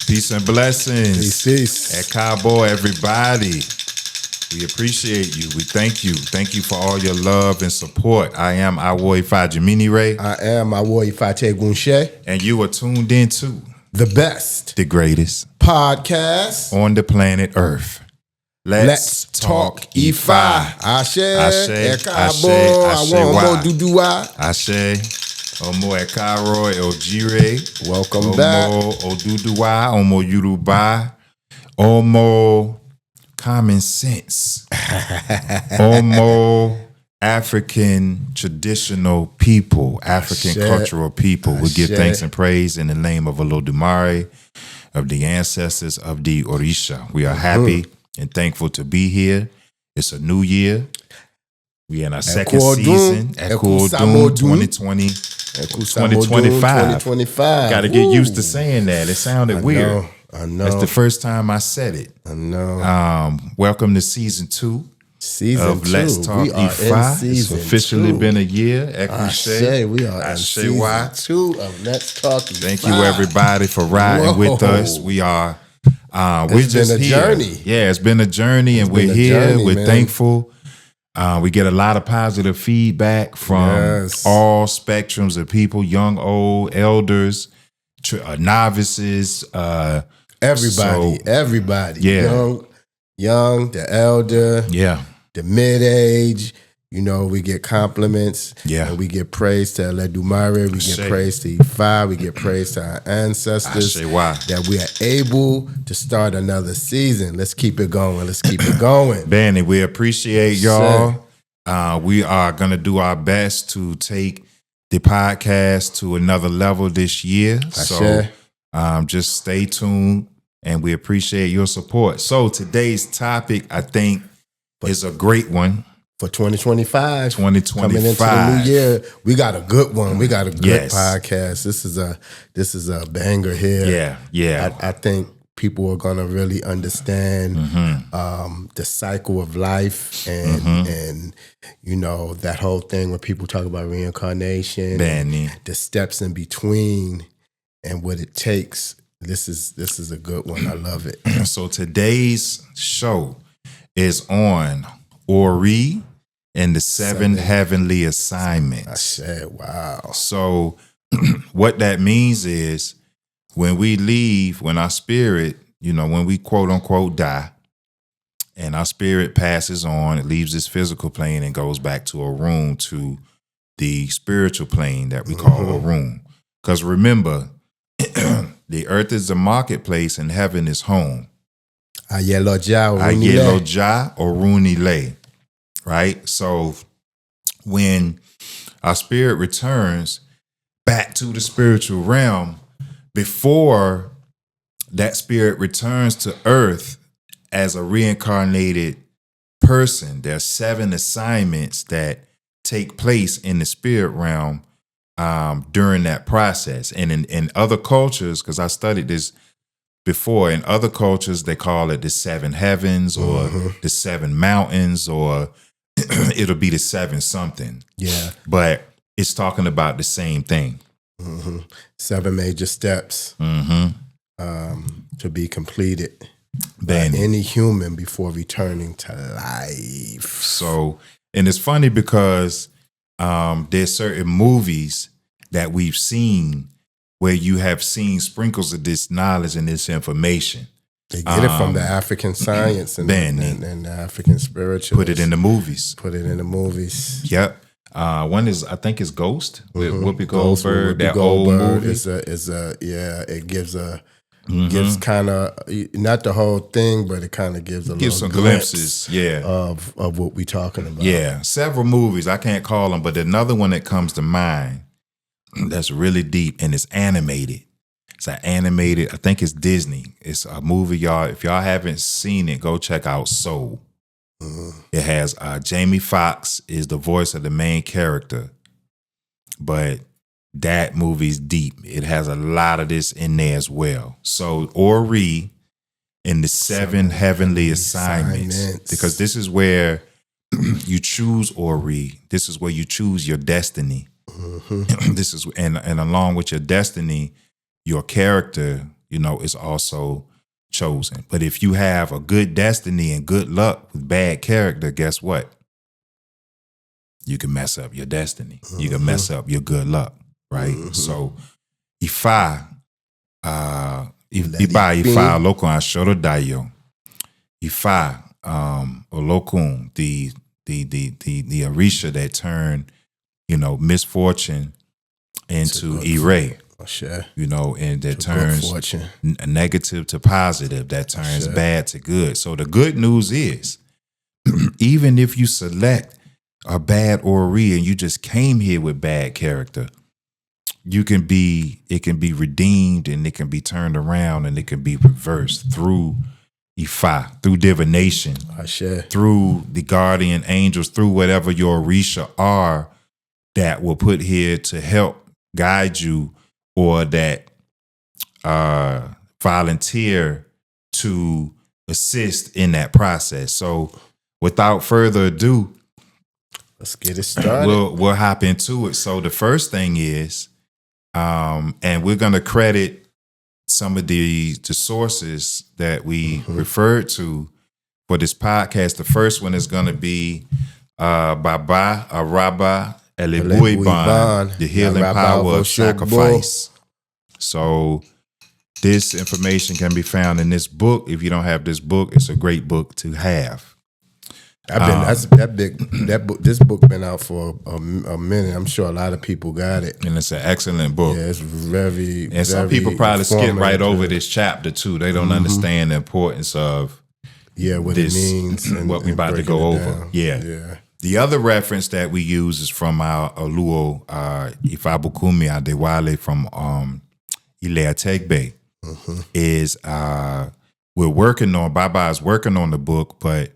Peace and blessings. Peace, peace. At Cabo, everybody. We appreciate you. We thank you. Thank you for all your love and support. I am ORI Jamini Ray. I am ORI Gunshe. And you are tuned in to the best, the greatest podcast on the planet Earth. Let's talk IFA. Ashe, Ashe, Cabo, Ashe, Awomo Dudua. Ashe. Omo Ekaro Ojire. Welcome back. Omo Oduduwa. Omo Yoruba. Omo Common Sense. Omo African traditional people, African cultural people. We give thanks and praise in the name of Olodumare, of the ancestors of the Orisha. We are happy and thankful to be here. It's a new year. We in our second season. Ekudun 2020. 2025. Got to get used to saying that. It sounded weird. I know. That's the first time I said it. I know. Welcome to season 2 of Let's Talk IFA. It's officially been a year. Ashe, we are in season 2 of Let's Talk IFA. Thank you, everybody, for riding with us. We are. We're just been a here. Journey. Yeah, it's been a journey, and we're here. We're thankful. We get a lot of positive feedback from all spectrums of people, young, old, elders, novices, everybody. Yeah. Young, the elder, the mid-age. You know, we get compliments. Yeah. And we get praise to Olodumare. We get praise to Ifa. We get praise to our ancestors. That we are able to start another season. Let's keep it going. Let's keep it going. Benny, we appreciate y'all. We are going to do our best to take the podcast to another level this year. So just stay tuned, and we appreciate your support. So today's topic, I think, is a great one. For 2025. 2025. Coming into the new year, we got a good one. We got a good podcast. This is a banger here. Yeah. I think people are gonna really understand the cycle of life and you know, that whole thing when people talk about reincarnation, the steps in between and what it takes. This is a good one. I love it. So today's show is on ORI and the seven heavenly assignments. I said, wow. So what that means is when we leave, when our spirit, you know, when we quote unquote die and our spirit passes on, it leaves this physical plane and goes back to a room, to the spiritual plane that we call a room. Because remember, the earth is the marketplace and heaven is home. Ayeloja Orunile. Right? So when our spirit returns back to the spiritual realm, before that spirit returns to earth as a reincarnated person, there's 7 assignments that take place in the spirit realm during that process. And in other cultures, because I studied this before, in other cultures, they call it the 7 heavens or the 7 mountains, or it'll be the 7 something. Yeah. But it's talking about the same thing. 7 major steps to be completed by any human before returning to life. So, and it's funny because there's certain movies that we've seen where you have seen sprinkles of this knowledge and this information. They get it from the African science and the African spirituals. Put it in the movies. Yep. One is, I think, is Ghost with Whoopi Goldberg. That old movie it gives kind of, not the whole thing, but it kind of gives some glimpses, of what we're talking about. Yeah, several movies. I can't call them, but another one that comes to mind that's really deep and it's animated. It's an animated, I think it's Disney. It's a movie, y'all. If y'all haven't seen it, go check out Soul. It has Jamie Foxx is the voice of the main character, but that movie's deep. It has a lot of this in there as well. So ORI in the seven heavenly assignments. Because this is where you choose ORI. This is where you choose your destiny. This is and along with your destiny, your character, is also chosen. But if you have a good destiny and good luck with bad character, guess what? You can mess up your destiny. You can mess up your good luck, right? So, Ifa, Ifa Olokun Ashoro Dayo, Ifa Olokun, the Orisha that turned, misfortune into Ire. And that turns negative to positive, that turns bad to good. So the good news is, even if you select a bad ORI and you just came here with bad character, it can be redeemed and it can be turned around and it can be reversed through Ifa, through divination, through the guardian angels, through whatever your Orisha are that will put here to help guide you or that volunteer to assist in that process. So without further ado, let's get it started. We'll hop into it. So the first thing is, and we're going to credit some of the sources that we referred to for this podcast. The first one is going to be Baba Araba Elebuiban, The Healing Power of Sacrifice. So this information can be found in this book. If you don't have this book, it's a great book to have. This book been out for a minute. I'm sure a lot of people got it, and it's an excellent book. Yeah, it's very. And some people probably skip right over this chapter too. They don't understand the importance of what it means and what we're about to go over. Yeah. The other reference that we use is from our Oluo Ifabukumi Adewale from Ilea Tegbe. Is we're working on, Baba is working on the book, but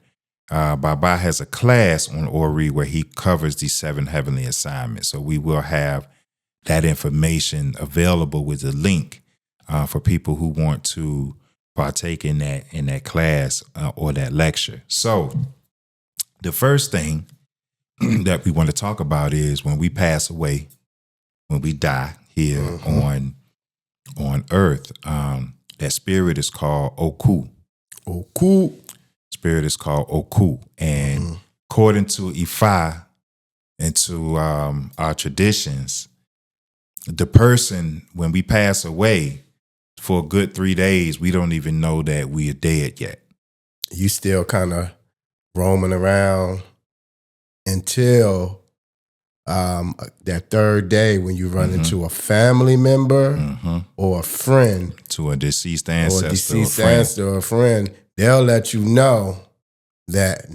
Baba has a class on ORI where he covers these 7 heavenly assignments. So we will have that information available with a link for people who want to partake in that class or that lecture. So the first thing that we want to talk about is when we pass away, when we die here on earth, that spirit is called Oku. Spirit is called Oku. And according to Ifa and to our traditions, the person, when we pass away, for a good 3 days, we don't even know that we are dead yet. You still kind of roaming around until that third day when you run into a family member or a friend. To a deceased ancestor or a deceased ancestor or a friend. They'll let you know that,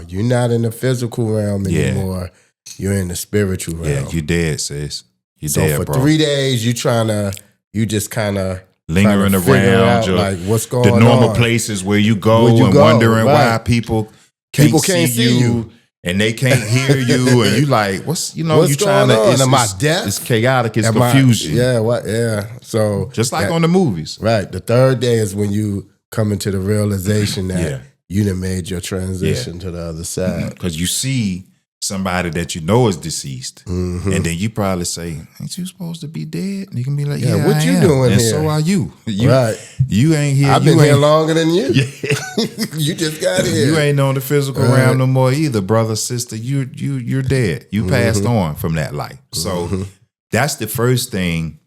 you're not in the physical realm anymore. You're in the spiritual realm. Yeah, you dead, sis. You so dead, for bro. 3 days, you just kind of lingering around like what's going on. The normal places where you go wondering why people can't see you and they can't hear you and you like, what's you trying to, am I deaf? It's chaotic, it's confusion. So just like on the movies. Right. The third day is when you come into the realization that you done made your transition to the other side. Because you see somebody that you know is deceased. And then you probably say, ain't you supposed to be dead? And you can be like, what I you am. doing and here? so are you. Right. You ain't here. I've been here longer than you. Yeah. You just got here. You ain't on the physical realm no more either, brother, sister. You're dead. You passed on from that life. So that's the first thing,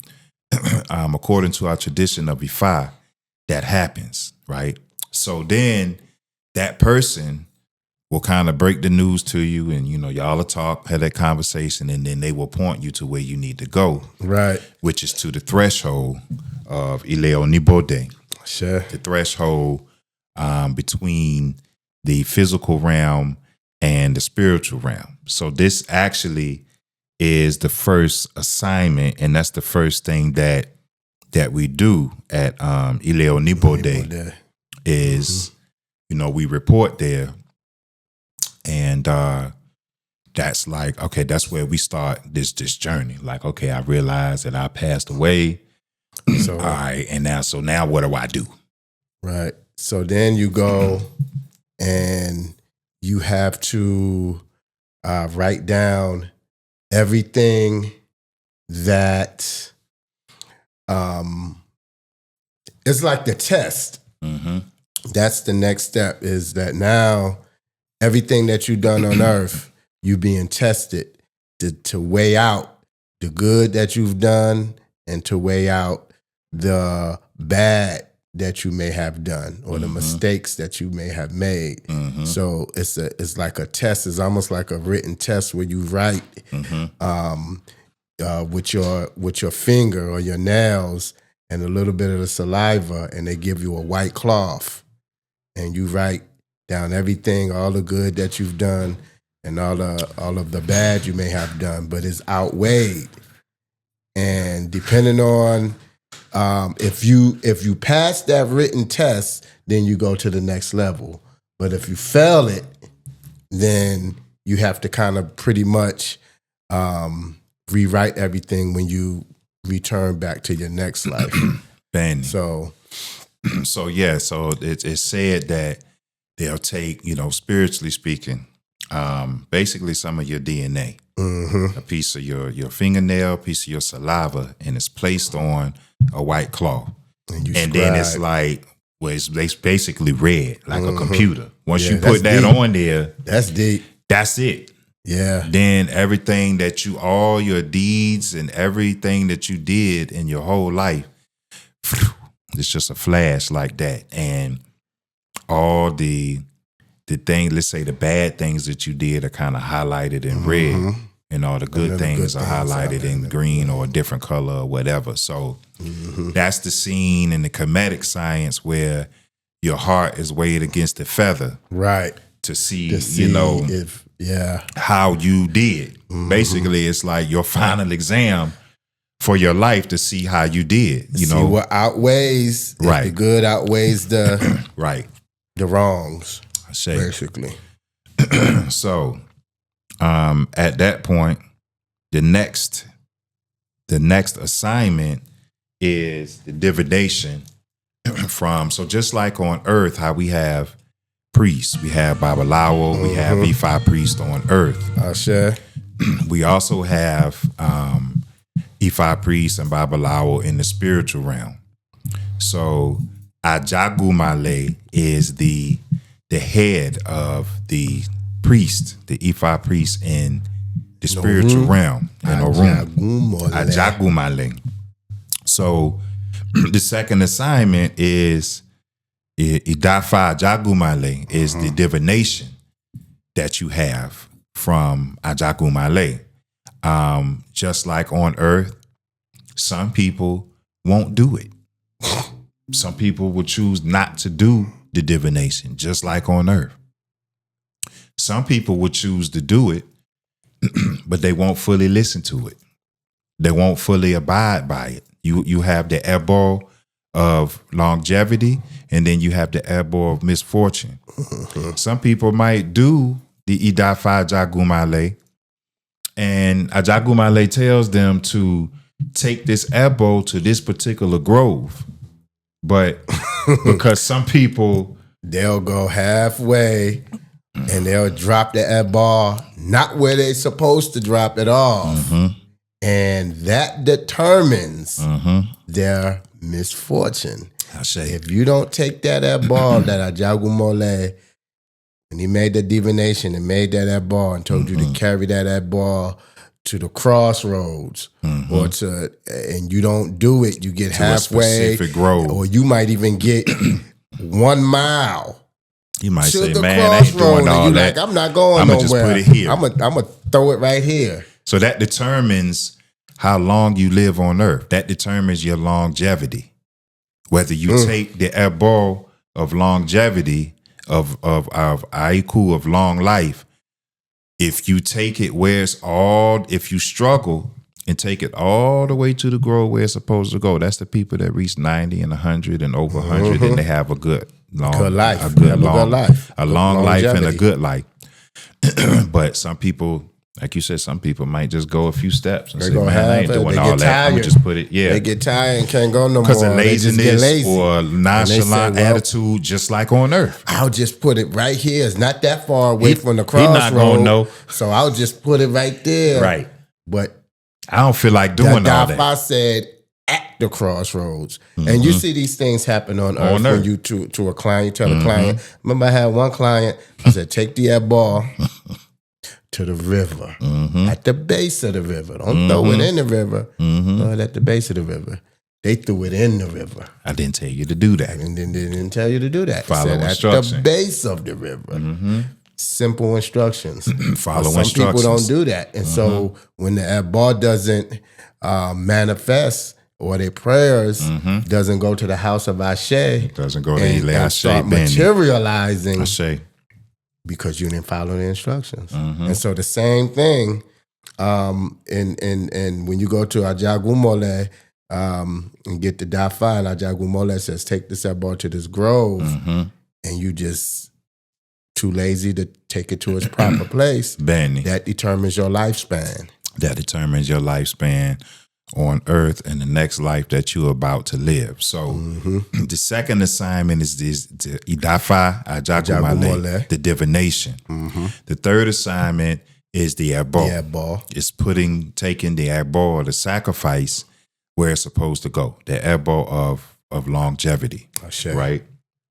according to our tradition of Ifa, that happens, right? So then that person will kind of break the news to you and, y'all will talk, have that conversation, and then they will point you to where you need to go. Right. Which is to the threshold of Ileo Nibode. Sure. The threshold between the physical realm and the spiritual realm. So this actually is the first assignment, and that's the first thing that we do at Ileo Nibode is, we report there. And that's like, okay, that's where we start this journey. Like, okay, I realized that I passed away. So all right, and now what do I do? Right. So then you go and you have to write down everything that it's like the test. Mm-hmm. That's the next step, is that now everything that you've done on earth, you being tested to weigh out the good that you've done and to weigh out the bad that you may have done or the mistakes that you may have made. Mm-hmm. So it's like a test. It's almost like a written test where you write with your finger or your nails and a little bit of the saliva, and they give you a white cloth, and you write down everything, all the good that you've done and all of the bad you may have done, but it's outweighed. And depending on if you pass that written test, then you go to the next level. But if you fail it, then you have to kind of pretty much rewrite everything when you return back to your next life. Benny. So it's said that they'll take, spiritually speaking, basically some of your DNA, a piece of your fingernail, a piece of your saliva, and it's placed on a white cloth. And then it's like, it's basically read like a computer. Once you put that deep on there, that's deep. That's it. Yeah. Then everything that all your deeds and everything that you did in your whole life, it's just a flash like that. And all the things, let's say the bad things that you did are kind of highlighted in red, and all the good things are highlighted in green or a different color or whatever. So that's the scene in the comedic science where your heart is weighed against the feather. Right. To see how you did. Basically, it's like your final exam for your life to see how you did. See what outweighs, right? The good outweighs the right, the wrongs. I say basically. So, at that point, the next assignment is the divination so just like on Earth, how we have priests, we have Babalawo, we have IFA priests on Earth. Sure. We also have IFA priests and Babalawo in the spiritual realm. So Ajagumale is the head of the priest, the IFA priest in the spiritual realm in Orun. Ajagumale. So the second assignment is Idafa Ajagumale is the divination that you have from Ajagumale. Just like on Earth, some people won't do it. Some people will choose not to do the divination, just like on Earth. Some people will choose to do it, but they won't fully listen to it. They won't fully abide by it. You have the ebo of longevity, and then you have the ebo of misfortune. Some people might do the Idafa Ajagumale, and Ajagumale tells them to take this ebo to this particular grove. But because some people, they'll go halfway and they'll drop the ebo not where they're supposed to drop it off. And that determines their misfortune. If you don't take that ebo that Ajagumale, when he made the divination and made that ebo and told you to carry that ebo to the crossroads, and you don't do it, you get to halfway, a specific grove, or you might even get 1 mile. You might to say, the "Man, I ain't doing all that. Like, I'm not going I'ma nowhere. just put it here. I'm gonna throw it right here." So that determines how long you live on Earth. That determines your longevity. Whether you take the ebo of longevity of aiku of long life, if you take it where it's if you struggle and take it all the way to the grove where it's supposed to go, that's the people that reach 90 and 100 and over 100, and they have a good long life, a long life and a good life. But some people Like you said, some people might just go a few steps and They say, gonna man, I ain't have it. doing They all get that. I'm going tired. to just put it, They get tired and can't go no more. Because of They just get laziness lazy. or nonchalant attitude, just like on earth. I'll just put it right here. It's not that far away from the He crossroad. not going to know. So I'll just put it right there. Right. But I don't feel like doing all that. I said at the crossroads. And you see these things happen on earth when you to a client, you tell a client. Remember, I had one client, I said, take the ball to the river, at the base of the river. Don't throw it in the river, throw it at the base of the river. They threw it in the river. I didn't tell you to do that. And then they didn't tell you to do that. Follow instructions. At the base of the river. Simple instructions. Follow some instructions. People don't do that. And so when the ball doesn't manifest or their prayers doesn't go to the house of Ashe, doesn't go to and start materializing because you didn't follow the instructions. And so the same thing, and when you go to Ajagumole and get the Dafa, and Ajagumole says, take this ball to this grove, and you just too lazy to take it to its proper place, that determines your lifespan. That determines your lifespan on earth and the next life that you're about to live. So the second assignment is the Idafa Ajagumale, the divination. The third assignment is the Ebo. It's taking the Ebo, the sacrifice, where it's supposed to go. The Ebo of longevity. Right?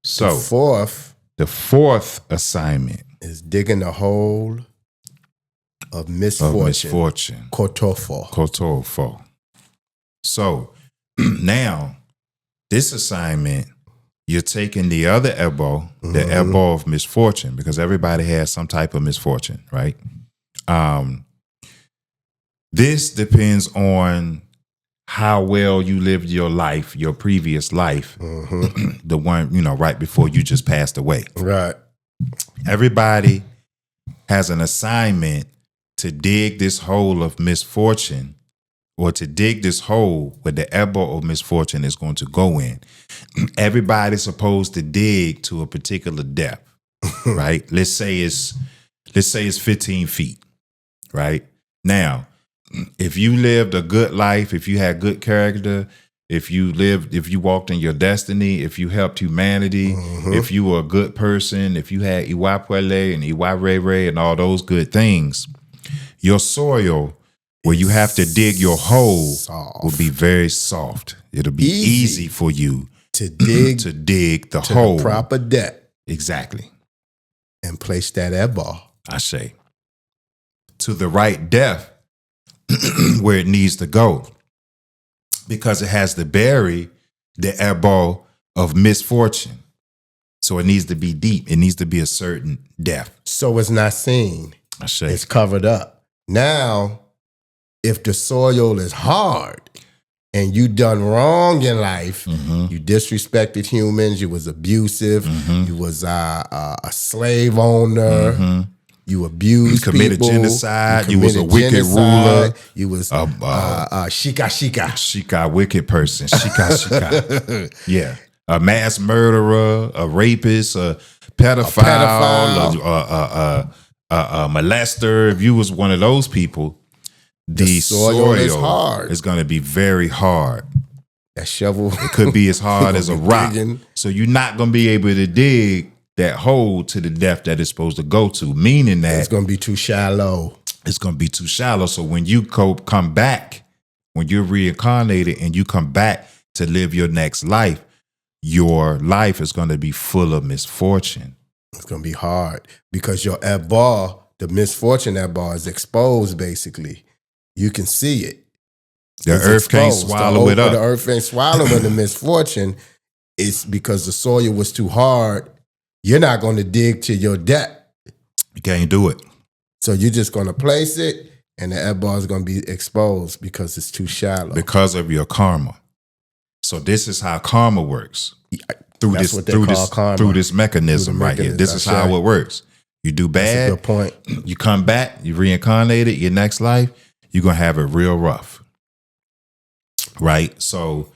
So the fourth assignment is digging a hole of misfortune. Kotofo. So now, this assignment, you're taking the other Ebo, the Ebo of misfortune, because everybody has some type of misfortune, right? This depends on how well you lived your life, your previous life, the one, right before you just passed away. Right. Everybody has an assignment to dig this hole of misfortune, or to dig this hole where the Ebo of misfortune is going to go in. Everybody's supposed to dig to a particular depth, right? Let's say it's 15 feet, right? Now, if you lived a good life, if you had good character, if you walked in your destiny, if you helped humanity, if you were a good person, if you had Iwapwele and Iwarere and all those good things, your soil where you have to dig your hole will be very soft. It'll be easy for you to dig the hole. The proper depth. Exactly. And place that Ebo. I say. To the right depth where it needs to go. Because it has to bury the Ebo of misfortune. So it needs to be deep. It needs to be a certain depth. So it's not seen. I say. It's covered up. Now, if the soil is hard and you done wrong in life, you disrespected humans, you was abusive, you was a slave owner, you abused people, committed genocide, you was a wicked ruler, you was shika, wicked person, shika. Yeah, a mass murderer, a rapist, a pedophile, a molester. If you was one of those people, the soil is hard. It's going to be very hard. That shovel. It could be as hard as a rock. So you're not going to be able to dig that hole to the depth that it's supposed to go to, meaning that it's going to be too shallow. It's going to be too shallow. So when you come back, when you're reincarnated and you come back to live your next life, your life is going to be full of misfortune. It's going to be hard because your Ebo, the misfortune Ebo, is exposed basically. You can see it. The earth can't swallow it up. The earth ain't swallowing the misfortune. It's because the soil was too hard. You're not going to dig to your depth. You can't do it. So you're just going to place it, and the Ebo is going to be exposed because it's too shallow. Because of your karma. So this is how karma works. Through this mechanism right here. This is how it works. You do bad. That's a good point. You come back. You reincarnated. Your next life, you're going to have it real rough. Right? So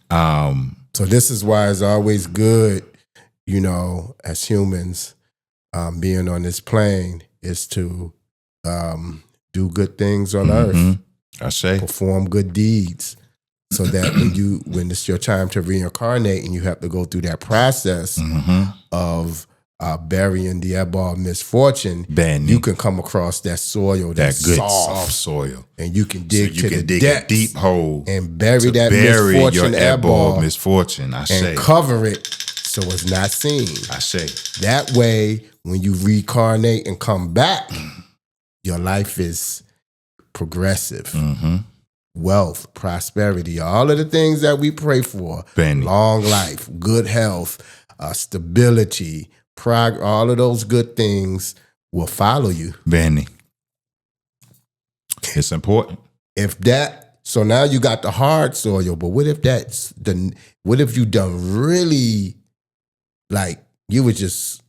this is why it's always good, as humans, being on this plane, is to do good things on earth. I say. Perform good deeds. So that when it's your time to reincarnate and you have to go through that process of burying the ebba of misfortune, you can come across that soil that's good soft soil, and you can dig so you to can the dig depths a deep hole and bury that misfortune your ebba of misfortune. I say, and cover it so it's not seen. I say that way, when you reincarnate and come back, your life is progressive. Wealth, prosperity, all of the things that we pray for, long life, good health, stability, all of those good things will follow you. Benny, it's important. So now you got the hard soil, but what if you done really, like, you were just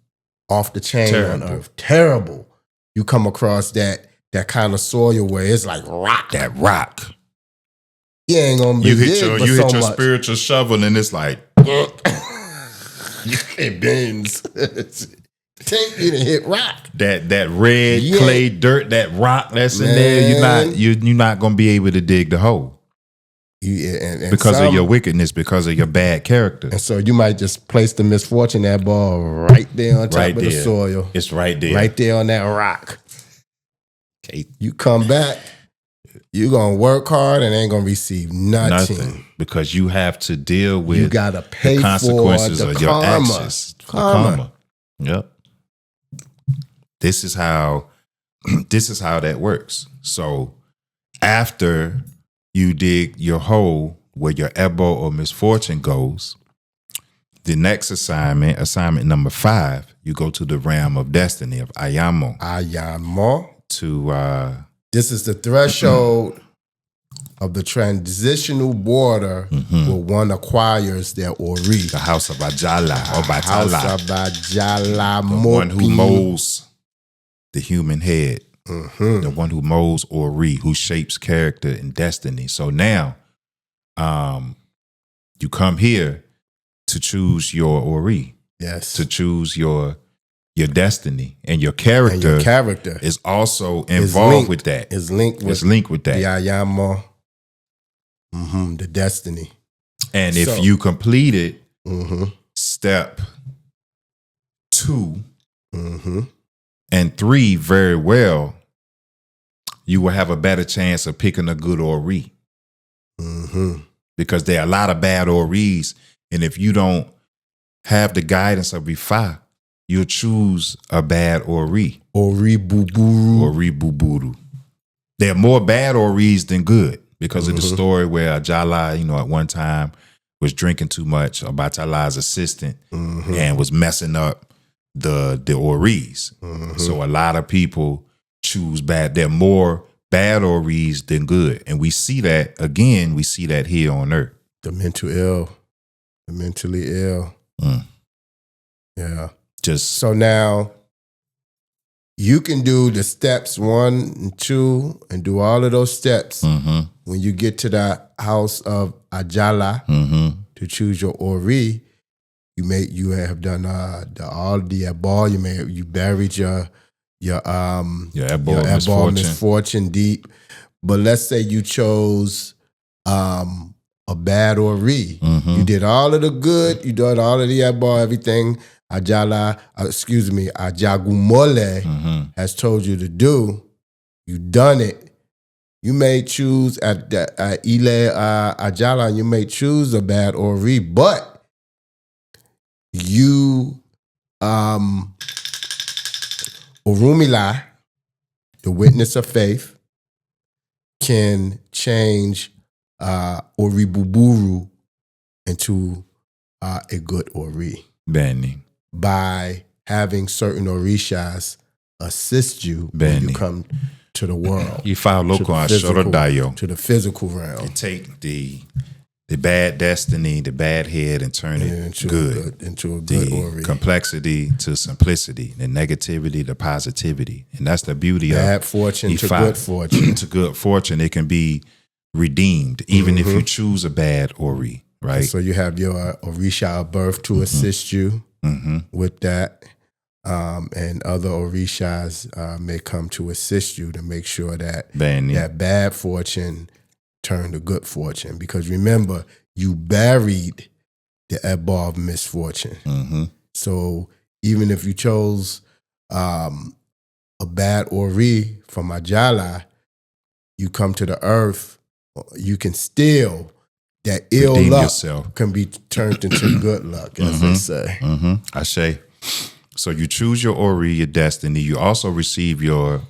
off the chain on earth, terrible. You come across that kind of soil where it's like rock. That rock. You ain't gonna be you hit your spiritual shovel and it's like you can't bends. You done hit rock. That red clay dirt, that rock that's in there. You're not gonna be able to dig the hole. And because of your wickedness, because of your bad character. And so you might just place the misfortune, that ball right there on top of the soil. It's right there. Right there on that rock. Okay. You come back. You're going to work hard and ain't going to receive nothing. Because you have to deal with you gotta pay the consequences of your actions. Karma. Yep. This is how that works. So after you dig your hole where your ebba or misfortune goes, the next assignment number 5, you go to the realm of destiny of Ayamo. This is the threshold of the transitional border where one acquires their Ori. The house of Ajala or Batala. House of Ajala. The one who molds the human head. The one who molds Ori, who shapes character and destiny. So now, you come here to choose your Ori. Yes. To choose your destiny, and your character is also involved with that. It's linked with that. The Ayamo, the destiny. And if you completed step 2 and 3 very well, you will have a better chance of picking a good Ori. Because there are a lot of bad Oris, and if you don't have the guidance of IFA, you'll choose a bad Ori. Ori Buburu. There are more bad Oris than good because of the story where Ajala, at one time was drinking too much, Batala's assistant, and was messing up the Oris. So a lot of people choose bad. There are more bad Oris than good. And we see that, again, here on earth. The mentally ill. Yeah. So now you can do the steps 1 and 2 and do all of those steps when you get to the house of Ajala to choose your Ori. You have done all the ebba. You buried your ebba misfortune deep. But let's say you chose a bad Ori. You did all of the good. You did all of the ebba, everything. Ajagumole has told you to do. You done it. You may choose at Ile Ajala. You may choose a bad Ori, but you Orumila, the witness of faith, can change Ori Buburu into a good Ori. Benny. By having certain orishas assist you when you come to the world. You follow local on Shorodayo. To the physical realm. You take the bad destiny, the bad head, and turn it into a good Ori. Complexity to simplicity, the negativity to positivity. And that's the beauty of bad fortune to good fortune. To good fortune, it can be redeemed, even if you choose a bad Ori, right? And so you have your Orisha of birth to assist you with that. and other orishas may come to assist you to make sure that Bani. that bad fortune turn to good fortune. Because remember, you buried the ebba of misfortune. Mm-hmm. So even if you chose a bad ori from Ajala, you come to the earth, you can still, that ill Redeem luck yourself. can be turned into good luck, as they say. Mm-hmm. I say. So you choose your ori, your destiny. You also receive your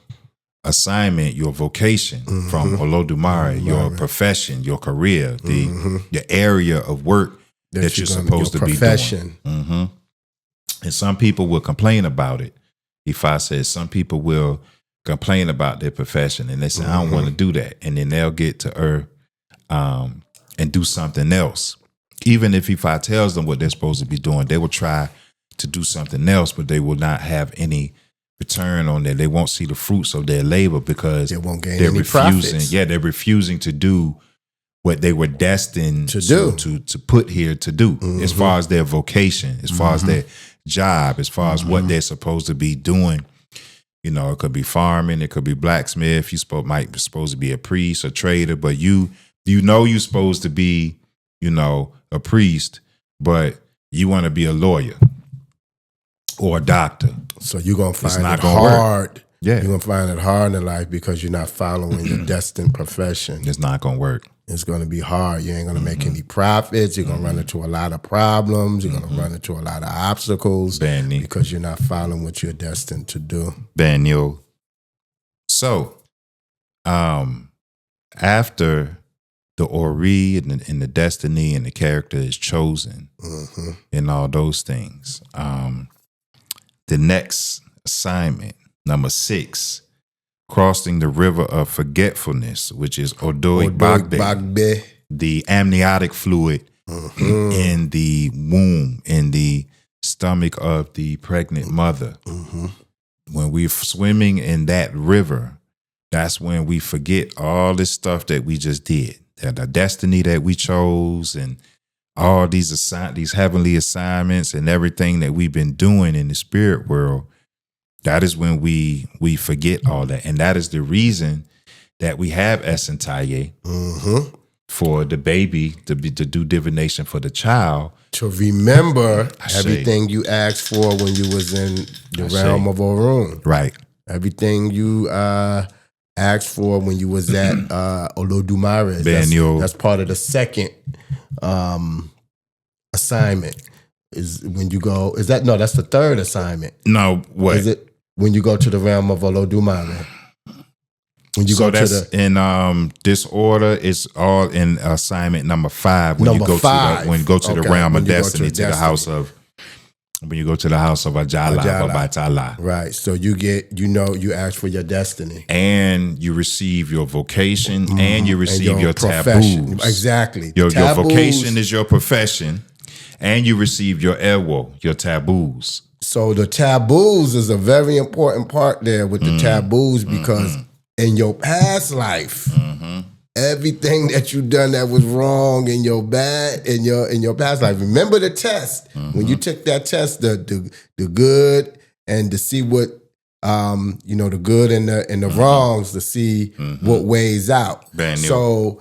assignment, your vocation from Olodumare, your profession, your career, the area of work that you're supposed to be doing. Mm-hmm. And some people will complain about it. Ifa says some people will complain about their profession and they say, I don't want to do that. And then they'll get to Earth and do something else. Even if Ifa tells them what they're supposed to be doing, they will try to do something else, but they will not have any return on that. They won't see the fruits of their labor because they won't gain they're any refusing. profits. Yeah, they're refusing to do what they were destined to do, to put here to do, as far as their vocation, as far as their job, as far as what they're supposed to be doing. You know, it could be farming, it could be blacksmith. You might be supposed to be a priest, a trader, but you know you're supposed to be, you know, a priest, but you want to be a lawyer or a doctor. So you're gonna find it hard. Work. Yeah, you're gonna find it hard in life because you're not following your destined profession. It's not gonna work. It's gonna be hard. You ain't gonna make any profits. You're gonna run into a lot of problems. You're gonna run into a lot of obstacles because you're not following what you're destined to do. Daniel. So, after the Ori and the destiny and the character is chosen, and all those things, the next assignment, number 6, crossing the river of forgetfulness, which is Odoik Bagbe, the amniotic fluid in the womb, in the stomach of the pregnant mother. When we're swimming in that river, that's when we forget all this stuff that we just did, that the destiny that we chose, and all these heavenly assignments and everything that we've been doing in the spirit world. That is when we forget all that. And that is the reason that we have Esentaye for the baby to do divination for the child. To remember everything you asked for when you was in the realm of Orun. Right. Everything you asked for when you was at Olodumare. That's part of the second assignment. Is when you go, that's the third assignment. No, what? Is it when you go to the realm of Olodumare? When you go to the in this order, it's all in assignment number 5. When you go to the realm of destiny, to the house of, when you go to the house of Ajala. Batala. Right. So you get, you ask for your destiny. And you receive your vocation and you receive your profession. taboos. Exactly. Your vocation is your profession. And you receive your ewo, your taboos. So the taboos is a very important part there with the taboos because in your past life, everything that you done that was wrong in your past life. Remember the test when you took that test, the good and to see what the good and the wrongs to see what weighs out. So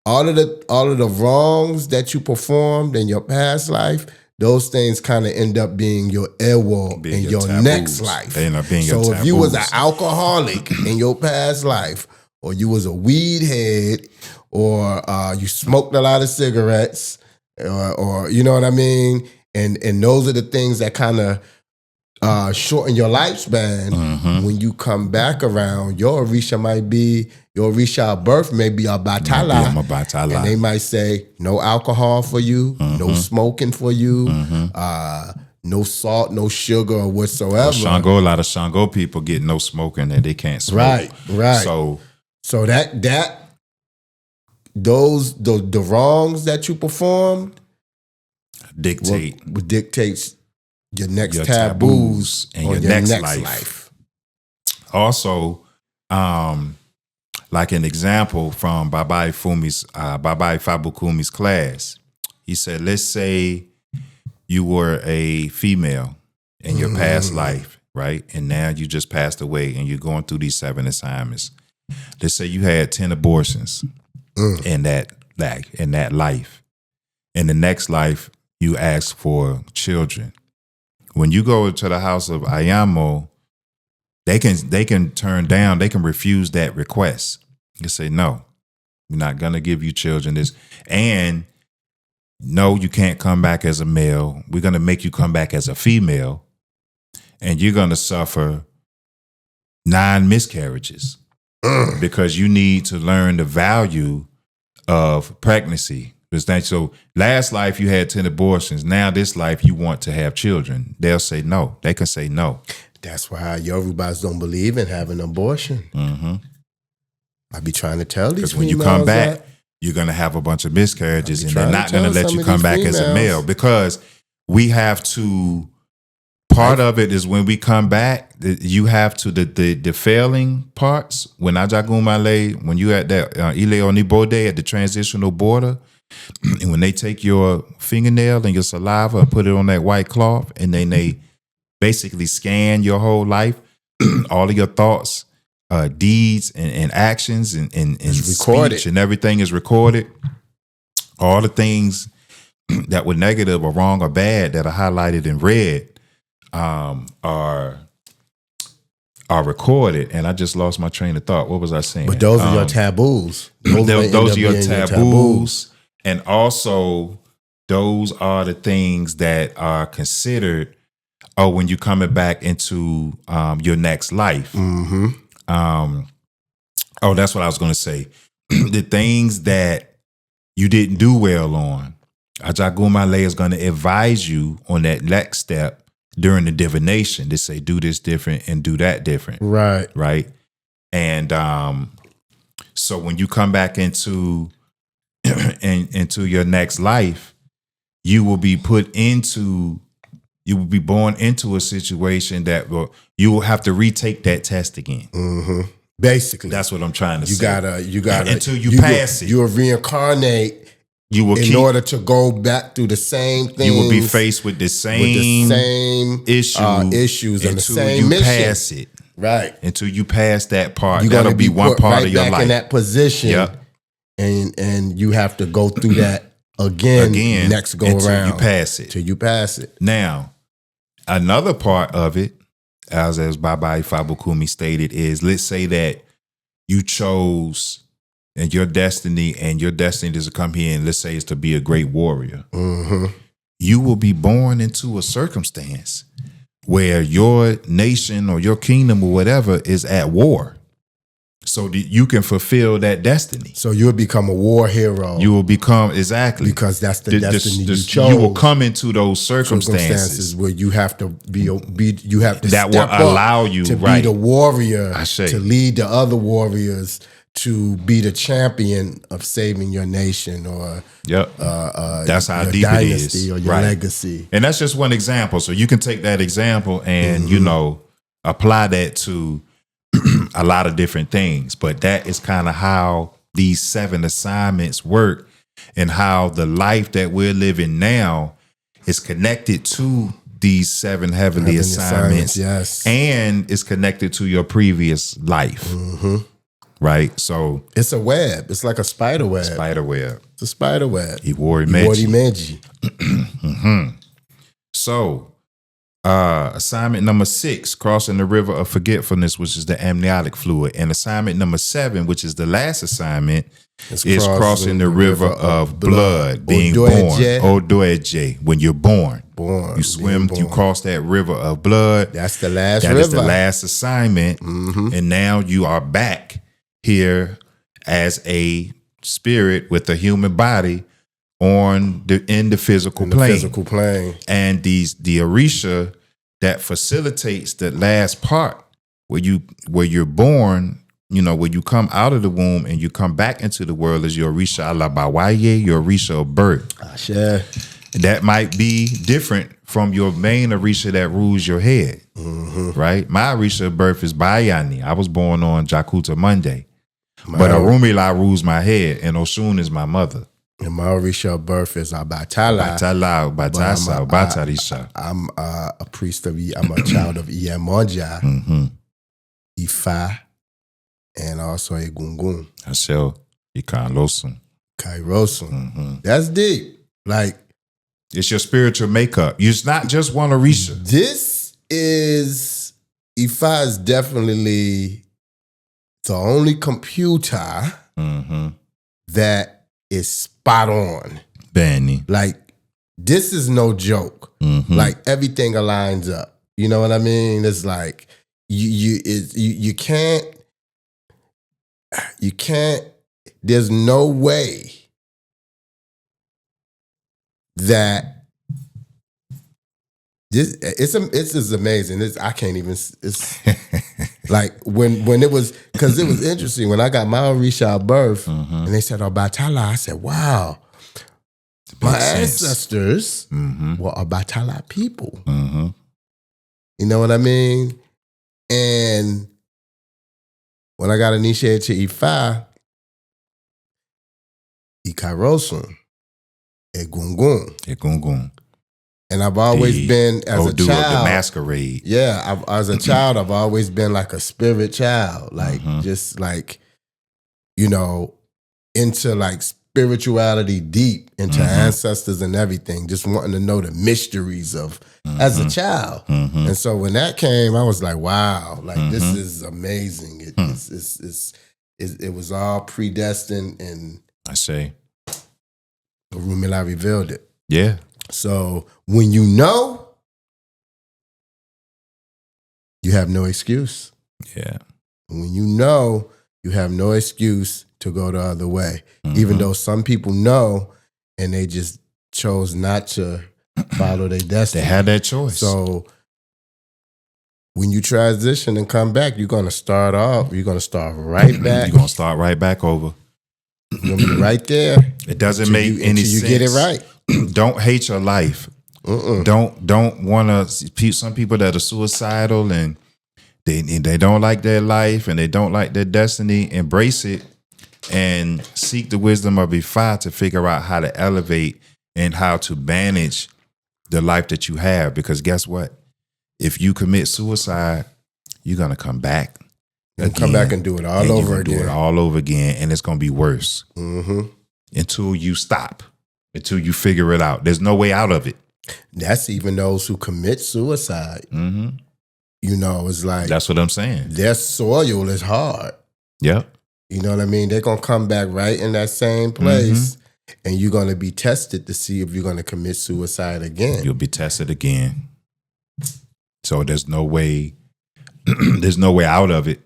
all of the wrongs that you performed in your past life, those things kind of end up being your ewo in your next life. They end up being so your if you was an alcoholic in your past life, or you was a weed head, or you smoked a lot of cigarettes, or you know what I mean, and those are the things that kind of shorten your lifespan. When you come back around, your Orisha birth may be a Batala. And they might say, no alcohol for you, no smoking for you, no salt, no sugar or whatsoever. Shango, a lot of Shango people get no smoking and they can't smoke. Right. So that those the wrongs that you performed dictates your next taboos and your next life. Also, like an example from Babai Fabukumi's class, he said, let's say you were a female in your past life, right? And now you just passed away and you're going through these 7 assignments. Let's say you had 10 abortions in that life. In the next life, you ask for children. When you go to the house of Ayamo, they can turn down, they can refuse that request. You say, no, we're not gonna give you children. And no, you can't come back as a male. We're gonna make you come back as a female, and you're gonna suffer 9 miscarriages because you need to learn the value of pregnancy. So last life you had 10 abortions. Now this life you want to have children. They'll say no. They can say no. That's why Yorubas don't believe in having an abortion. Mm-hmm. I be trying to tell these because when you come back, you're going to have a bunch of miscarriages, and they're not going to let you come back as a male, because we have to. Part of it is when we come back, you have to the failing parts. When Ajagumale, when you at that Ile Onibode at the transitional border, and when they take your fingernail and your saliva and put it on that white cloth, and then they basically scan your whole life, all of your thoughts, deeds, and actions, and speech, and everything is recorded. All the things that were negative or wrong or bad that are highlighted in red are recorded. And I just lost my train of thought. What was I saying? But those are your taboos. Those are your taboos. And also, those are the things that are considered, when you're coming back into your next life. Mm-hmm. That's what I was going to say. The things that you didn't do well on, Ajagumale is going to advise you on that next step during the divination. They say, do this different and do that different. Right. Right. And so when you come back into your next life, you will be born into a situation that you will have to retake that test again. Mm-hmm. Basically, that's what I'm trying to say. You gotta until you pass it. You will reincarnate. You will in order to go back through the same things. You will be faced with the same issues and the same mission. Pass it. Right. Until you pass that part. That'll be one part of your life. In that position. Yep. And you have to go through that again next go until around. You pass it. Till you pass it. Now, another part of it, as Baba Ifabukumi stated, is let's say that you chose and your destiny is to come here and let's say is to be a great warrior. Mm-hmm. You will be born into a circumstance where your nation or your kingdom or whatever is at war. So that you can fulfill that destiny. So you'll become a war hero. You will become, exactly. Because that's the destiny you chose. You will come into those circumstances where you have to you have to that step will allow you to be the warrior, to lead the other warriors, to be the champion of saving your nation or that's how your deep dynasty it is. Or your legacy. And that's just one example. So you can take that example and apply that to a lot of different things, but that is kind of how these 7 assignments work, and how the life that we're living now is connected to these 7 heavenly assignments, yes, and is connected to your previous life, right? So it's a web. It's like a spider web. It's a spider web. Iwori Meji. So. Assignment number 6, crossing the river of forgetfulness, which is the amniotic fluid. And assignment number 7, which is the last assignment, is crossing the river of blood, being born. Odoeje, when you're born. You swim, you cross that river of blood. That's the last river. That is the last assignment. And now you are back here as a spirit with a human body in the physical plane. And the Orisha that facilitates the last part where you're born, when you come out of the womb and you come back into the world, is your Orisha Alabawaye, your Orisha of birth. Sure. That might be different from your main Orisha that rules your head. Right? My Orisha of birth is Bayani. I was born on Jakuta Monday. But Arumila rules my head, and Oshun is my mother. And my Orisha birth is Abatala. I'm a priest of, I'm a child of Iyemonja, Ifa, and also Egungun. Asel, Ikanlosun. Kairosun. That's deep. Like, it's your spiritual makeup. It's not just one Orisha. This is, Ifa is definitely the only computer that is spot on. Benny. Like, this is no joke. Like, everything aligns up. You know what I mean? It's like you can't. There's no way that this. It's amazing. I can't even. It's like when it was, because it was interesting when I got my Orisha birth and they said Obatala. I said, wow. My ancestors were Obatala people. You know what I mean? And when I got initiated to Ifa, Ikairosun, Egungun. And I've always been, as a child, the masquerade. Yeah, as a child, I've always been like a spirit child. Like, just like, you know, into like spirituality deep, into ancestors and everything, just wanting to know the mysteries of as a child. And so when that came, I was like, wow, like this is amazing. It was all predestined, and I say Rumila revealed it. Yeah. So when you know, you have no excuse. Yeah. When you know, you have no excuse to go the other way. Even though some people know and they just chose not to follow their destiny. They had that choice. So when you transition and come back, you're going to start off, you're going to start right back. You're going to start right back over. You're going to be right there. It doesn't make any sense. You get it right. Don't hate your life. Don't want to. Some people that are suicidal and they don't like their life and they don't like their destiny. Embrace it and seek the wisdom of Ifa to figure out how to elevate and how to manage the life that you have. Because guess what? If you commit suicide, you're gonna come back. Come back and do it all over again. Do it all over again, and it's gonna be worse until you stop. Until you figure it out. There's no way out of it. That's even those who commit suicide. You know, it's like... That's what I'm saying. Their soil is hard. Yep. You know what I mean? They're going to come back right in that same place, and you're going to be tested to see if you're going to commit suicide again. You'll be tested again. So there's no way... there's no way out of it.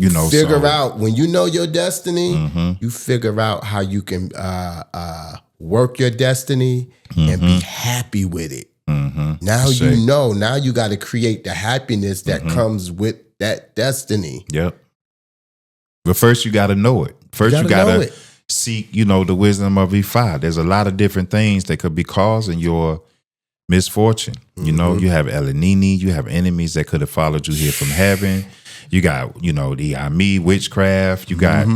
You know, figure out when you know your destiny, you figure out how you can work your destiny and be happy with it. Now you know. Now you got to create the happiness that comes with that destiny. Yep. But first you got to know it. First you got to seek, you know, the wisdom of Ifa. There's a lot of different things that could be causing your misfortune. You know, you have Elenini, you have enemies that could have followed you here from heaven. You got, you know, the Ami, witchcraft. You got,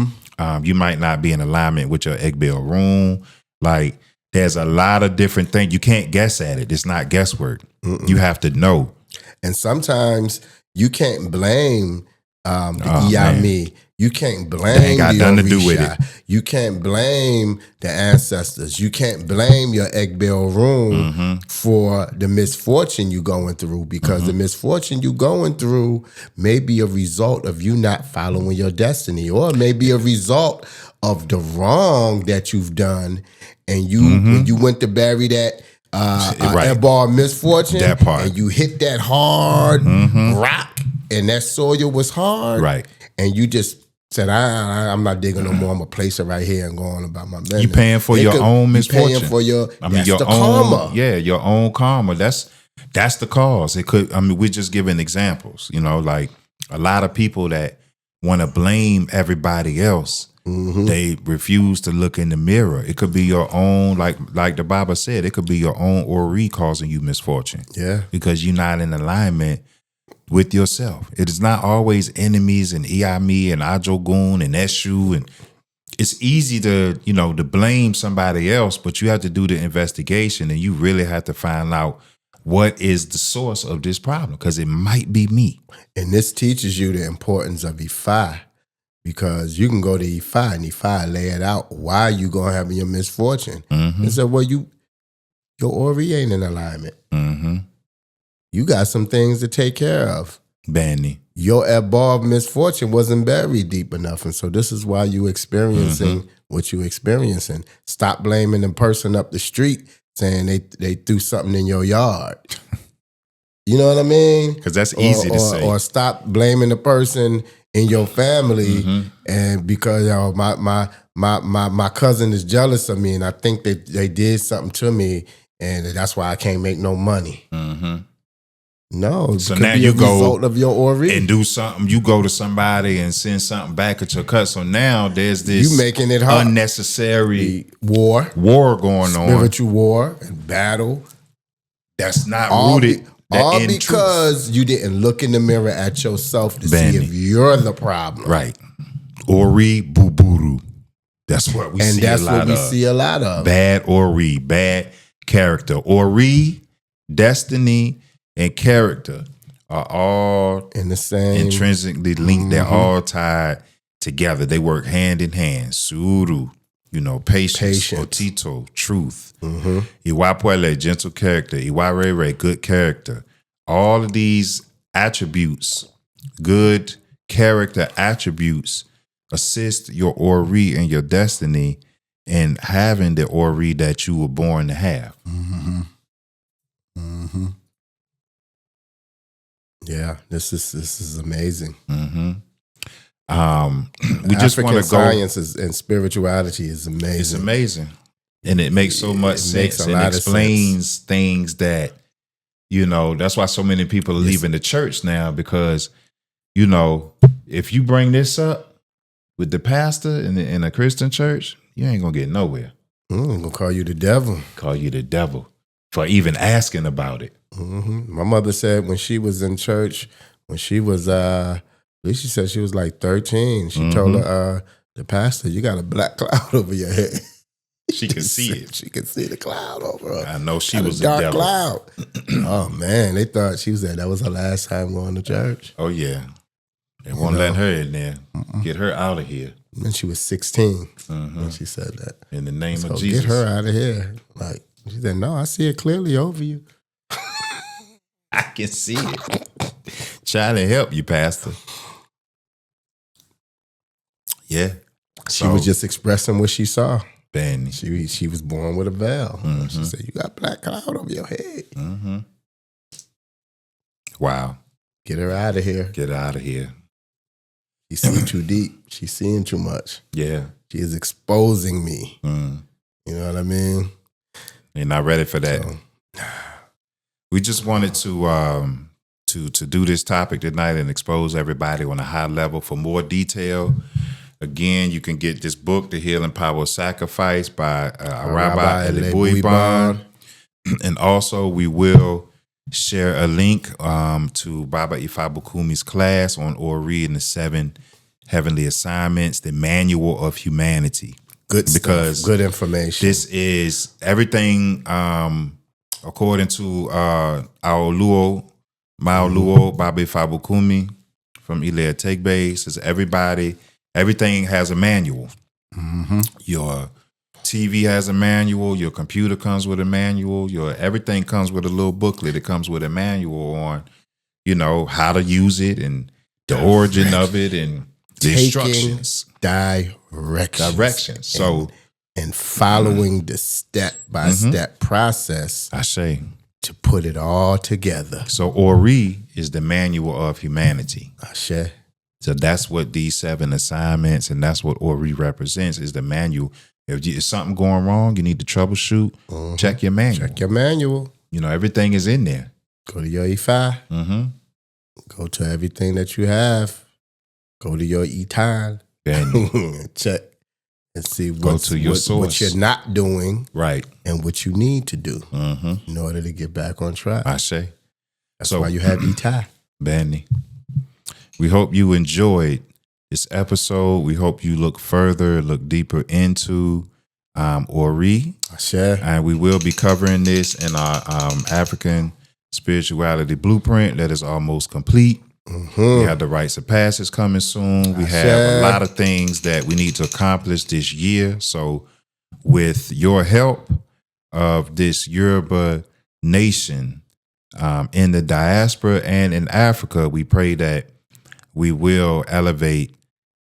you might not be in alignment with your Egbel room. Like, there's a lot of different things. You can't guess at it. It's not guesswork. You have to know. And sometimes you can't blame the Iami. You can't blame they ain't got nothing to do with it. You can't blame the ancestors. You can't blame your Egbel room for the misfortune you going through, because the misfortune you going through may be a result of you not following your destiny, or maybe a result of the wrong that you've done, and you when you went to bury that airball misfortune, that part, and you hit that hard rock, and that soil was hard, right, and you just said, I'm not digging no more. I'm gonna place it right here and go on about my business. You paying for your own misfortune. Paying for your, your the own karma. Yeah, your own karma. That's the cause. It could. I mean, we're just giving examples. You know, like a lot of people that want to blame everybody else. They refuse to look in the mirror. It could be your own, like the Bible said, it could be your own ORI causing you misfortune. Yeah, because you're not in alignment with yourself. It is not always enemies and Iami and Ajogun and Eshu, and it's easy to, to blame somebody else, but you have to do the investigation and you really have to find out what is the source of this problem, because it might be me. And this teaches you the importance of IFA, because you can go to IFA and IFA lay it out why you gonna have your misfortune. Mm-hmm. And so, well, your ORI ain't in alignment. Mm-hmm. You got some things to take care of. Benny. Your above misfortune wasn't buried deep enough. And so this is why you experiencing what you experiencing. Stop blaming the person up the street saying they threw something in your yard. You know what I mean? Because that's easy to say. Or stop blaming the person in your family and because my cousin is jealous of me and I think that they did something to me and that's why I can't make no money. Mm-hmm. No, so could now be you a go result of your ORI and do something. You go to somebody and send something back at your cut. So now there's this you making it hard. Unnecessary war going on, spiritual war and battle. That's not rooted. All because you didn't look in the mirror at yourself to see if you're the problem. Right. Ori buburu. That's what we see a lot of. And that's what we see a lot of. Bad Ori, bad character. Ori, destiny, and character are all in the same intrinsically linked. They're all tied together. They work hand in hand. Suru, patience. Otito, truth. Iwapwele, gentle character. Iwarere, good character. All of these attributes, good character attributes, assist your Ori and your destiny in having the Ori that you were born to have. Yeah, this is amazing. We just want to go. Science and spirituality is amazing. It's amazing, and it makes so much sense and explains things that That's why so many people are leaving the church now, because if you bring this up with the pastor in a Christian church, you ain't gonna get nowhere. I'm gonna call you the devil. Call you the devil for even asking about it. My mother said when she was in church, when she was, she said she was like 13. She told her, the pastor, you got a black cloud over your head. She could see it. She could see the cloud over her. I know she was a dark devil. Cloud. Oh man, they thought she was that was her last time going to church. Oh yeah, they won't let her in there. Get her out of here. And she was 16 when she said that. In the name of Jesus, get her out of here. Like she said, no, I see it clearly over you. I can see it. Trying to help you, Pastor. Yeah. She was just expressing what she saw. Ben. She was born with a veil. She said, you got black cloud over your head. Wow. Get her out of here. Get out of here. She's seeing too deep. She's seeing too much. Yeah. She is exposing me. You know what I mean? You're not ready for that. So, we just wanted to do this topic tonight and expose everybody on a high level. For more detail, again, you can get this book, The Healing Power of Sacrifice by Rabbi Elibuiban. And also we will share a link to Baba Ifa Bukumi's class on Ori and the 7 Heavenly Assignments, the Manual of Humanity. Good stuff. Because good information. This is everything according to our Maoluo, Baba Ifa Bukumi from Ilea Tegbe, says everything has a manual. Your TV has a manual. Your computer comes with a manual. Everything comes with a little booklet. It comes with a manual on, how to use it and the origin of it and the instructions. Directions. So and following the step by step process. I say to put it all together. So Ori is the manual of humanity. I say. So that's what these 7 assignments and that's what Ori represents, is the manual. If there's something going wrong, you need to troubleshoot, check your manual. Check your manual. Everything is in there. Go to your IFA. Go to everything that you have. Go to your Etan. Check and see what you're not doing. Right. And what you need to do in order to get back on track. I say. That's why you have Etan. Benny. We hope you enjoyed this episode. We hope you look deeper into ORI. Sure. And we will be covering this in our African Spirituality Blueprint that is almost complete. We have the rites of passage coming soon. We have a lot of things that we need to accomplish this year. So with your help of this Yoruba nation in the diaspora and in Africa, we pray that we will elevate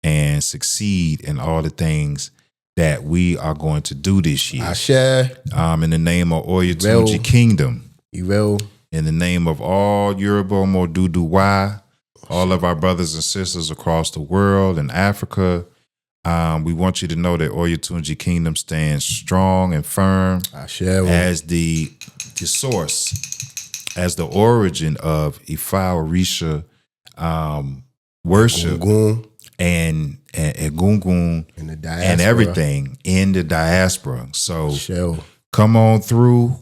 and succeed in all the things that we are going to do this year. In the name of Oyatunji Kingdom. You will. In the name of all Yoruba Moduduwa, all of our brothers and sisters across the world and Africa, we want you to know that Oyatunji Kingdom stands strong and firm as the source, as the origin of Ifa Orisha worship and Egungun and everything in the diaspora. So come on through.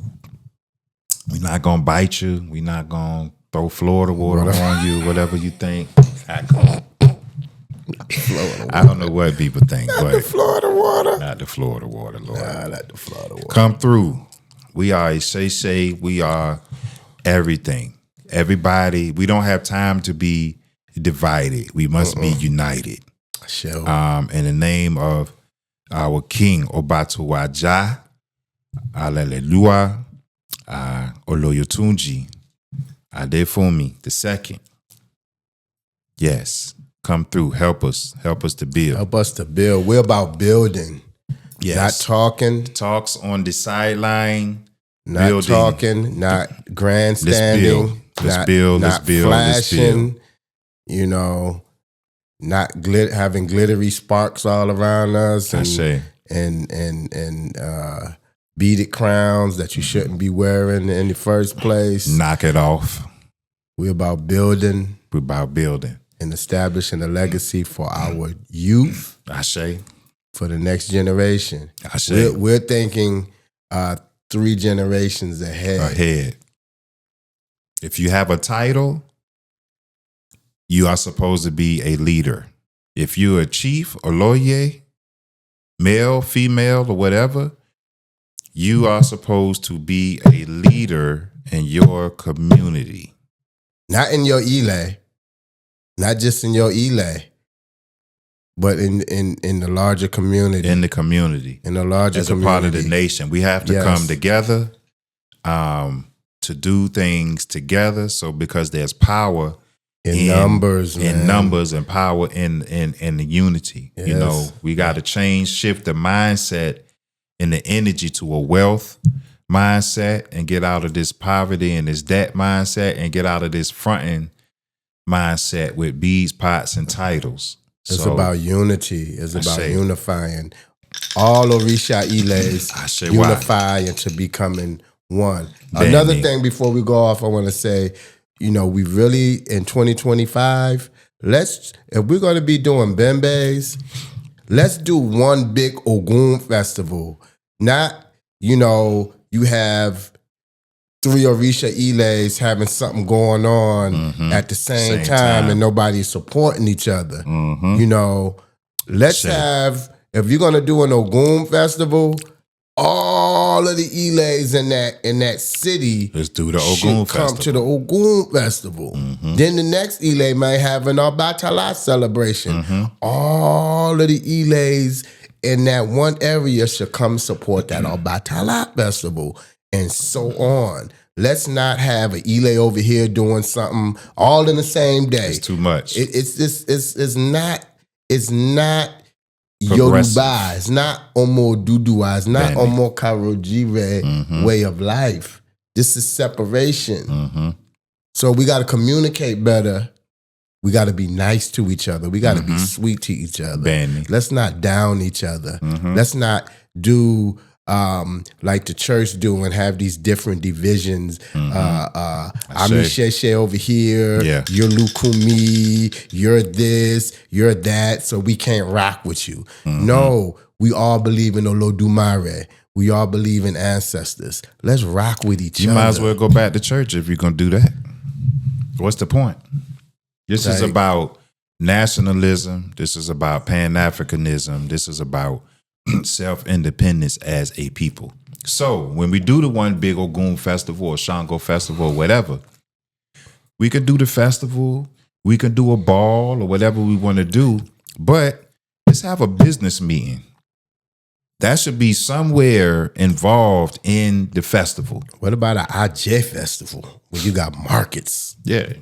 We're not going to bite you. We're not going to throw Florida water on you, whatever you think. I don't know what people think. Not the Florida water. Not the Florida water, Lord. Nah, not the Florida water. Come through. We are a Shay. We are everything. Everybody. We don't have time to be divided. We must be united. In the name of our King Obatuwaja, Alleluia, Oloyotunji, Adefumi the second. Yes, come through. Help us to build. Help us to build. We're about building. Yes. Not talking. Talks on the sideline. Not building. Talking. Not grandstanding. Let's build. Not flashing. You know, not having glittery sparks all around us. And beaded crowns that you shouldn't be wearing in the first place. Knock it off. We're about building. We're about building. And establishing a legacy for our youth. For the next generation. We're thinking 3 generations ahead. If you have a title, you are supposed to be a leader. If you're a chief or lawyer, male, female, or whatever, you are supposed to be a leader in your community. Not in your Ile. Not just in your Ile. But in the larger community. In the community. In the larger community. As a part of the nation. We have to come together to do things together. So because there's power in numbers, man. In numbers and power in the unity. Yes. You know, we got to shift the mindset and the energy to a wealth mindset and get out of this poverty and this debt mindset and get out of this fronting mindset with beads, pots, and titles. It's about unity. It's about unifying. All Orisha Iles unifying to becoming one. Another thing before we go off, I want to say, you know, we really, in 2025, if we're going to be doing Bembes, let's do one big Ogun festival. Not, you know, you have 3 Orisha Iles having something going on at the same time and nobody's supporting each other. You know, let's have, if you're going to do an Ogun festival, all of the Iles in that city, let's do the Ogun festival. Come to the Ogun festival. Then the next Ile might have an Obatala celebration. All of the Iles in that one area should come support that Obatala festival, and so on. Let's not have an Ile over here doing something all in the same day. It's too much. It's not Yoruba. It's not Omo Dudua. It's not Omo Karojire way of life. This is separation. So we got to communicate better. We got to be nice to each other. We got to be sweet to each other. Let's not down each other. Let's not do like the church do and have these different divisions. Amisheshe over here. Yeah. You're Lukumi. You're this. You're that. So we can't rock with you. No, we all believe in Olodumare. We all believe in ancestors. Let's rock with each other. You might as well go back to church if you're going to do that. What's the point? This is about nationalism. This is about Pan-Africanism. This is about self-independence as a people. So when we do the one big Ogun festival or Shango festival or whatever, we can do the festival, we can do a ball or whatever we want to do, but let's have a business meeting. That should be somewhere involved in the festival. What about an IJ festival where you got markets? Yeah.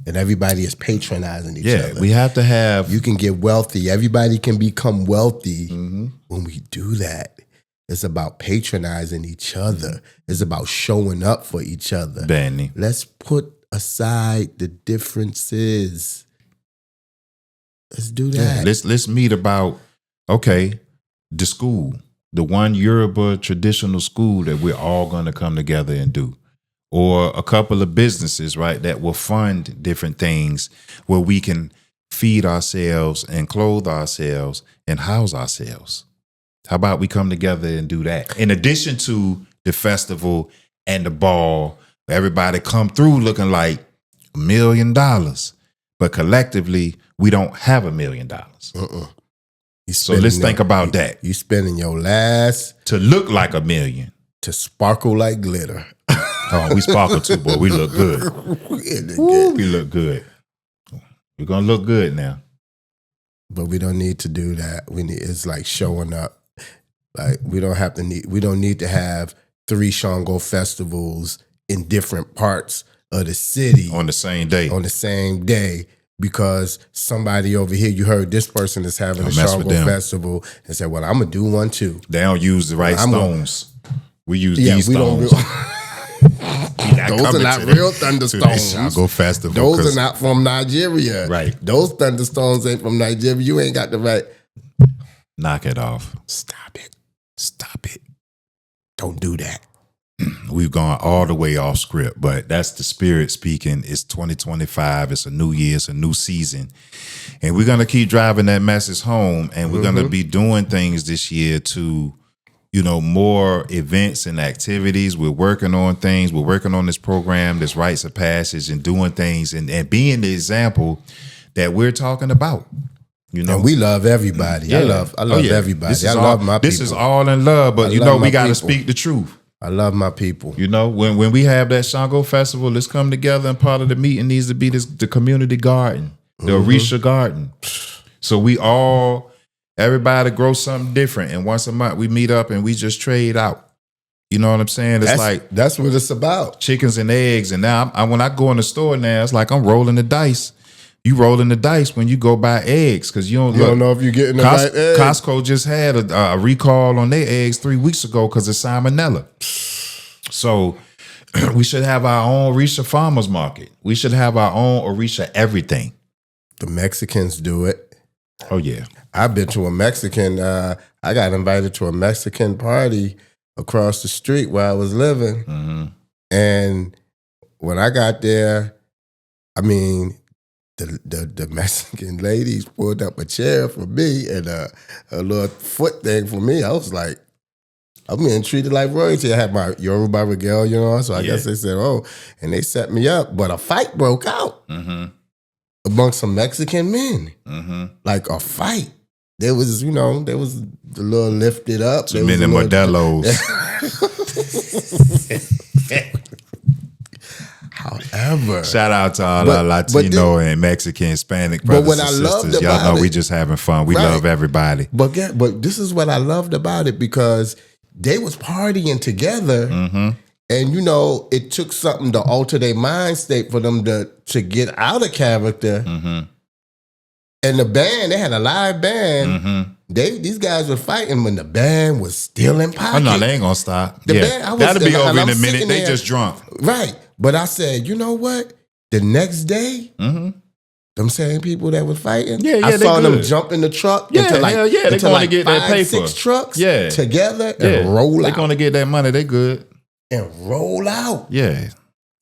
And everybody is patronizing each other. Yeah, we have to have... You can get wealthy. Everybody can become wealthy when we do that. It's about patronizing each other. It's about showing up for each other. Danny. Let's put aside the differences. Let's do that. Yeah, let's meet about, okay, the school, the one Yoruba traditional school that we're all going to come together and do. Or a couple of businesses, right, that will fund different things where we can feed ourselves and clothe ourselves and house ourselves. How about we come together and do that? In addition to the festival and the ball, everybody come through looking like $1 million. But collectively, we don't have $1 million. So let's think about that. You spending your last to look like $1 million. To sparkle like glitter. Oh, we sparkle too, boy. We look good. Ooh, we look good. We're gonna look good now. But we don't need to do that. It's like showing up. Like we don't need to have 3 Shango festivals in different parts of the city on the same day. On the same day. Because somebody over here, you heard this person is having a Shango festival and said, well, I'm gonna do one too. They don't use the right stones. We use these stones. Those are not real thunderstones. Shango festival. Those are not from Nigeria. Right. Those thunderstones ain't from Nigeria. You ain't got the right. Knock it off. Stop it. Stop it. Don't do that. We've gone all the way off script, but that's the spirit speaking. It's 2025. It's a new year. It's a new season. And we're going to keep driving that message home. And we're going to be doing things this year to, more events and activities. We're working on things. We're working on this program, this rites of passage, and doing things and being the example that we're talking about. And we love everybody. Yeah. I love everybody. I love my people. This is all in love, but we got to speak the truth. I love my people. When we have that Shango festival, let's come together, and part of the meeting needs to be the community garden, the Orisha garden. So everybody grow something different, and once a month we meet up and we just trade out. You know what I'm saying? That's what it's about. Chickens and eggs. And now when I go in the store now, it's like I'm rolling the dice. You rolling the dice when you go buy eggs because you don't know if you're getting the right eggs. Costco just had a recall on their eggs 3 weeks ago because of salmonella. So we should have our own Orisha farmers market. We should have our own Orisha everything. The Mexicans do it. Oh, yeah. I've been to a Mexican. I got invited to a Mexican party across the street where I was living. And when I got there, the Mexican ladies pulled up a chair for me and a little foot thing for me. I was like, I'm being treated like royalty. I had my Yoruba regalia, so I guess they said, and they set me up. But a fight broke out amongst some Mexican men. Like a fight. There was, the little lifted up. Some men in Modelos. However, shout out to all our Latino and Mexican, Hispanic brothers and sisters. Y'all know we just having fun. We love everybody. But this is what I loved about it, because they was partying together, and it took something to alter their mind state for them to get out of character. And the band, they had a live band. These guys were fighting when the band was still in pocket. Oh no, they ain't gonna stop. That'll be over in a minute. They just drunk. Right. But I said, you know what? The next day, them same people that was fighting, I saw them jump in the truck into they're gonna get that paper. 6 trucks together and roll out. They're gonna get that money. They good. And roll out. Yeah.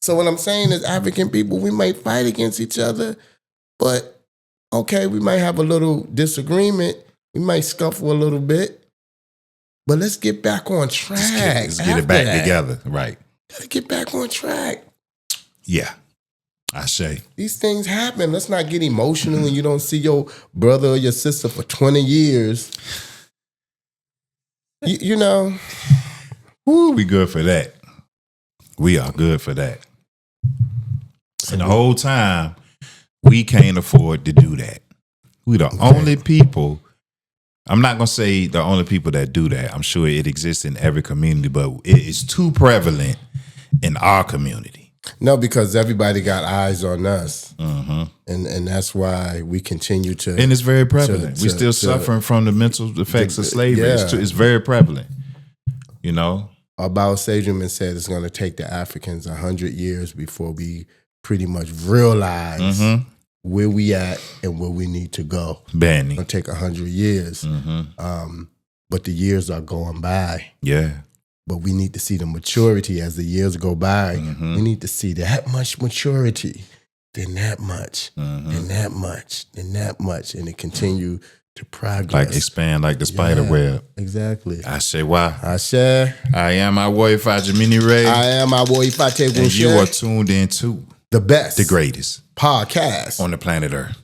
So what I'm saying is, African people, we might fight against each other, but okay, we might have a little disagreement. We might scuffle a little bit, but let's get back on track. Let's get it back together. Right. Gotta get back on track. Yeah. Ashe. These things happen. Let's not get emotional when you don't see your brother or your sister for 20 years. You know. Woo, we good for that. We are good for that. And the whole time, we can't afford to do that. We the only people. I'm not going to say the only people that do that. I'm sure it exists in every community, but it is too prevalent in our community. No, because everybody got eyes on us. And that's why we continue to. And it's very prevalent. We're still suffering from the mental effects of slavery. Yeah. It's very prevalent. You know? Our Bao Sageman said it's going to take the Africans 100 years before we pretty much realize where we at and where we need to go. Benny. It's going to take 100 years. But the years are going by. Yeah. But we need to see the maturity as the years go by. We need to see that much maturity, then that much, then that much, then that much. And it continue to progress. Like expand like the spider web. Exactly. I say why. I say. I am my boy Ifa Jamini Ray. I am my boy Ifa Tegun. And you are tuned into the best, the greatest podcast on the planet Earth.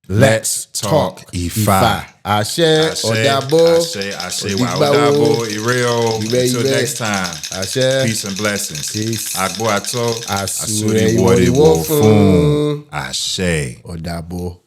Let's talk Ifa. Ashe, Odabo. Ashe, Odabo, Ireo. Until next time. Ashe. Peace and blessings. Peace. Agbo ato. Asuri wori wofun. Ashe. Odabo.